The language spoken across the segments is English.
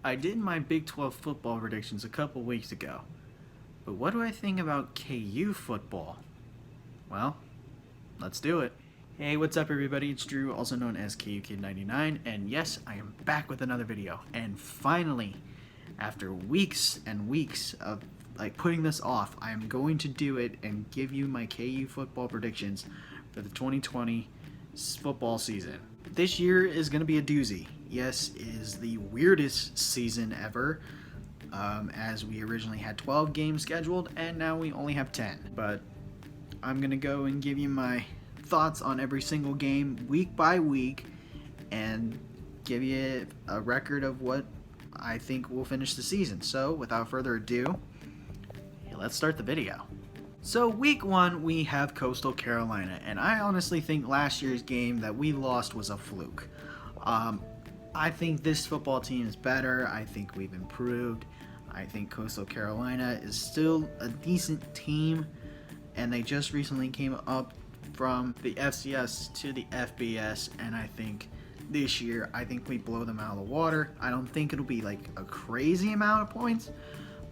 I did my Big 12 football predictions a couple weeks ago, but what do I think about KU football? Well, let's do it. Hey, what's up everybody? It's Drew, also known as KU Kid 99, and yes, I am back with another video. And finally, after weeks and weeks of putting this off, I am going to do it and give you my KU football predictions for the 2020 football season. This year is going to be a doozy. Yes, it is the weirdest season ever, as we originally had 12 games scheduled and now we only have 10. But I'm going to go and give you my thoughts on every single game week by week and give you a record of what I think will finish the season. So without further ado, let's start the video. So week 1 we have Coastal Carolina, and I honestly think last year's game that we lost was a fluke. I think this football team is better. I think we've improved. I think Coastal Carolina is still a decent team, and they just recently came up from the FCS to the FBS, and I think this year, I think we blow them out of the water. I don't think it'll be like a crazy amount of points,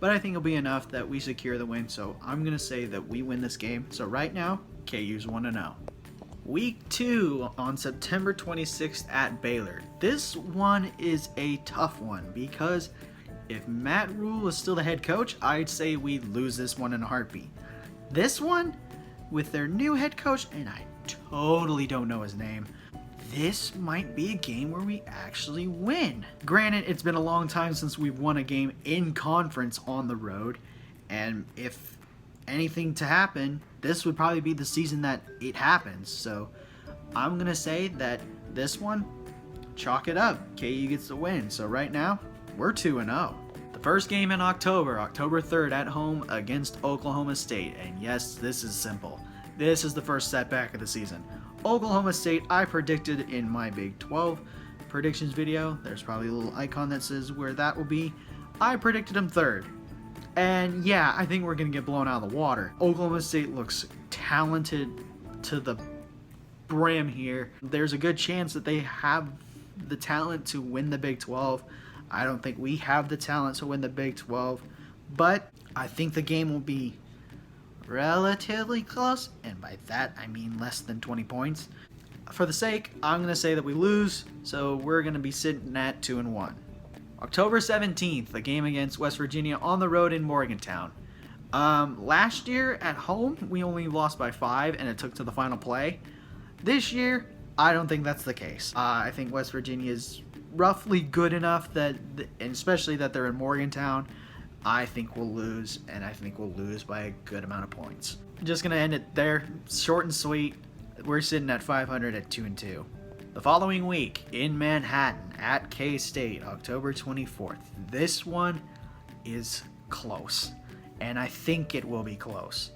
but I think it'll be enough that we secure the win, so I'm going to say that we win this game. So right now, KU's 1-0. Week 2 on September 26th at Baylor. This one is a tough one because if Matt Rule is still the head coach, I'd say we lose this one in a heartbeat. This one, with their new head coach, and I totally don't know his name, this might be a game where we actually win. Granted, it's been a long time since we've won a game in conference on the road, and if anything to happen, this would probably be the season that it happens. So I'm gonna say that this one, chalk it up. KU gets the win. So right now, we're 2-0. The first game in October 3rd at home against Oklahoma State. And yes, this is simple. This is the first setback of the season. Oklahoma State, I predicted in my Big 12 predictions video. There's probably a little icon that says where that will be. I predicted them 3rd. And yeah, I think we're going to get blown out of the water. Oklahoma State looks talented to the brim here. There's a good chance that they have the talent to win the Big 12. I don't think we have the talent to win the Big 12, but I think the game will be relatively close, and by that I mean less than 20 points. For the sake, I'm going to say that we lose, so we're going to be sitting at 2-1. October 17th, the game against West Virginia on the road in Morgantown. Last year at home, we only lost by 5 and it took to the final play. This year, I don't think that's the case. I think West Virginia is roughly good enough that, and especially that they're in Morgantown, I think we'll lose, and I think we'll lose by a good amount of points. I'm just going to end it there, short and sweet. We're sitting at 500 at 2-2. The following week in Manhattan at K-State, October 24th. This one is close, and I think it will be close.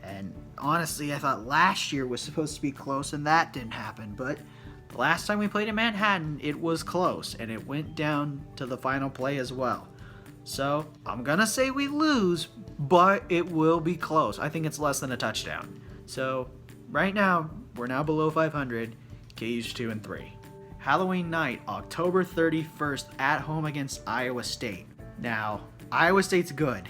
And honestly, I thought last year was supposed to be close, and that didn't happen. But the last time we played in Manhattan, it was close, and it went down to the final play as well. So I'm going to say we lose, but it will be close. I think it's less than a touchdown. So right now, we're now below 500. KU's 2-3. Halloween night, October 31st, at home against Iowa State. Now, Iowa State's good,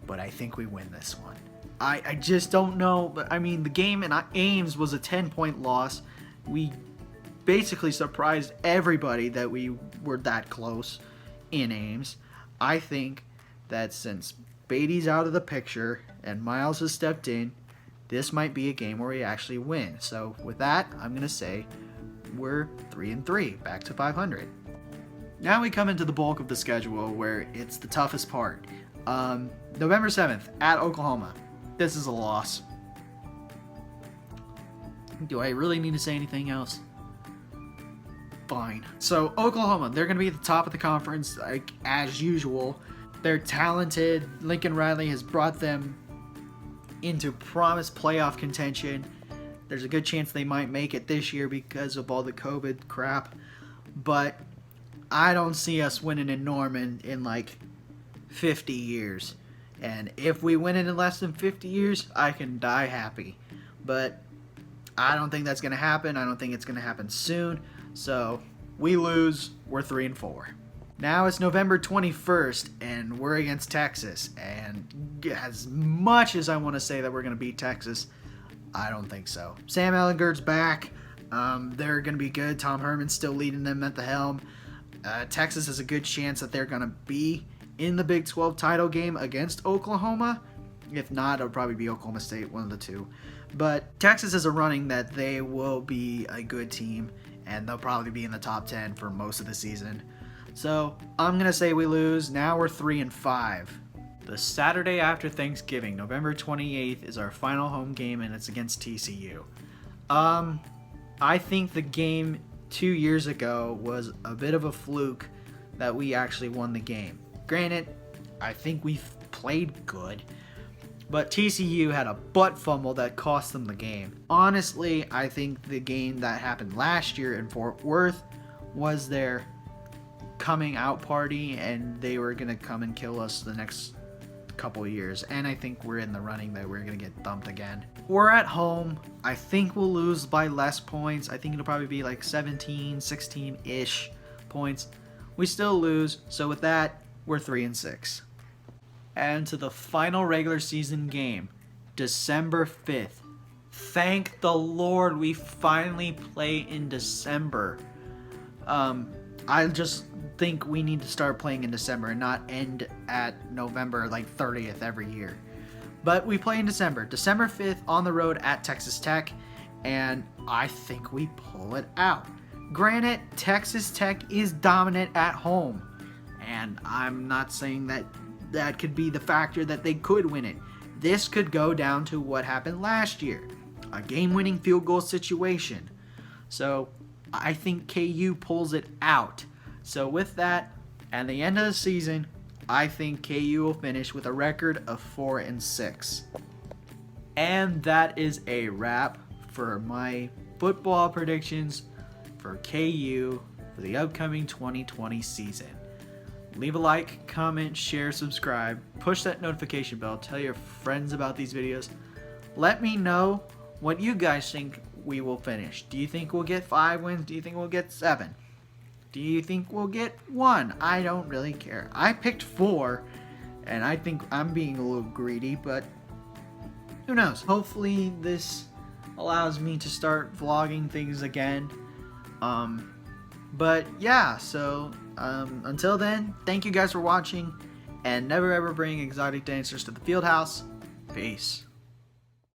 but I think we win this one. I just don't know, but I mean, the game in Ames was a 10-point loss. We basically surprised everybody that we were that close in Ames. I think that since Beatty's out of the picture and Miles has stepped in, this might be a game where we actually win. So with that, I'm going to say we're 3-3, back to 500. Now we come into the bulk of the schedule where it's the toughest part. November 7th at Oklahoma. This is a loss. Do I really need to say anything else? Fine. So Oklahoma, they're going to be at the top of the conference like as usual. They're talented. Lincoln Riley has brought them into promised playoff contention. There's a good chance they might make it this year because of all the COVID crap, but I don't see us winning in Norman in like 50 years. And if we win it in less than 50 years, I can die happy. But I don't think that's going to happen. I don't think it's going to happen soon. So we lose. We're 3-4. Now it's November 21st, and we're against Texas. And as much as I want to say that we're going to beat Texas, I don't think so. Sam Ehlinger's back. They're going to be good. Tom Herman's still leading them at the helm. Texas has a good chance that they're going to be in the Big 12 title game against Oklahoma. If not, it'll probably be Oklahoma State, one of the two. But Texas is a running that they will be a good team, and they'll probably be in the top 10 for most of the season. So I'm going to say we lose. Now we're 3-5. The Saturday after Thanksgiving, November 28th, is our final home game, and it's against TCU. I think the game 2 years ago was a bit of a fluke that we actually won the game. Granted, I think we played good, but TCU had a butt fumble that cost them the game. Honestly, I think the game that happened last year in Fort Worth was their coming out party, and they were going to come and kill us the next couple of years. And I think we're in the running that we're going to get thumped again. We're at home. I think we'll lose by less points. I think it'll probably be like 17, 16-ish points. We still lose. So with that, we're 3-6. And to the final regular season game, December 5th. Thank the Lord we finally play in December. I just think we need to start playing in December and not end at November like 30th every year. But we play in December. December 5th on the road at Texas Tech, and I think we pull it out. Granted, Texas Tech is dominant at home, and I'm not saying that that could be the factor that they could win it. This could go down to what happened last year, a game-winning field goal situation. So I think KU pulls it out. So with that, at the end of the season, I think KU will finish with a record of 4-6. And that is a wrap for my football predictions for KU for the upcoming 2020 season. Leave a like, comment, share, subscribe, push that notification bell, tell your friends about these videos. Let me know what you guys think we will finish. Do you think we'll get 5 wins? Do you think we'll get 7? Do you think we'll get 1? I don't really care. I picked 4, and I think I'm being a little greedy, but who knows? Hopefully this allows me to start vlogging things again. But yeah, so until then, thank you guys for watching, and never ever bring exotic dancers to the field house. Peace.